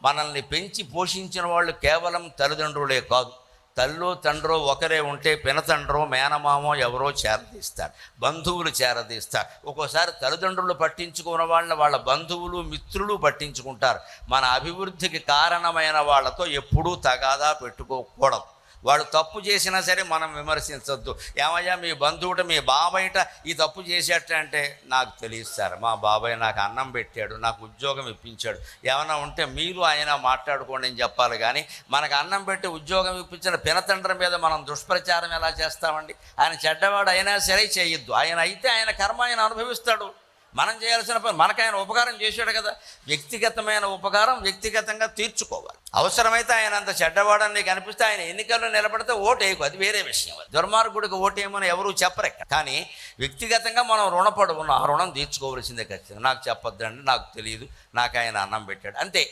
మనల్ని పెంచి పోషించిన వాళ్ళు కేవలం తల్లిదండ్రులే కాదు, తల్లో తండ్రో ఒకరే ఉంటే పినతండ్రో మేనమామో ఎవరో చేరదీస్తారు, బంధువులు చేరదీస్తారు. ఒక్కోసారి తల్లిదండ్రులు పట్టించుకున్న వాళ్ళని వాళ్ళ బంధువులు మిత్రులు పట్టించుకుంటారు. మన అభివృద్ధికి కారణమైన వాళ్ళతో ఎప్పుడూ తగాదా పెట్టుకోకూడదు. వాడు తప్పు చేసినా సరే మనం విమర్శించొద్దు. ఏమయ్యా మీ బంధువుట మీ బాబాయిట ఈ తప్పు చేసేట అంటే, నాకు తెలియదు సార్, మా బాబాయ్ నాకు అన్నం పెట్టాడు, నాకు ఉద్యోగం ఇప్పించాడు, ఏమైనా ఉంటే మీరు ఆయన మాట్లాడుకోండి అని చెప్పాలి. కానీ మనకు అన్నం పెట్టి ఉద్యోగం ఇప్పించిన పినతండ్రి మీద మనం దుష్ప్రచారం ఎలా చేస్తామండి? ఆయన చెడ్డవాడు అయినా సరే చేయొద్దు. ఆయన అయితే ఆయన కర్మ ఆయన అనుభవిస్తాడు. మనం చేయాల్సిన పని, మనకు ఆయన ఉపకారం చేశాడు కదా. వ్యక్తిగతమైన ఉపకారం వ్యక్తిగతంగా తీర్చుకోవాలి. అవసరమైతే ఆయన అంత చెడ్డవాడని నీకు అనిపిస్తే ఆయన ఎన్నికల్లో నిలబడితే ఓటేయకు, అది వేరే విషయం. దుర్మార్గుడికి ఓటేయమని ఎవరూ చెప్పరెక్క. కానీ వ్యక్తిగతంగా మనం రుణపడి ఉన్న ఆ రుణం తీర్చుకోవలసిందే ఖచ్చితంగా. నాకు చెప్పొద్దండి, నాకు తెలియదు, నాకు ఆయన అన్నం పెట్టాడు, అంతే.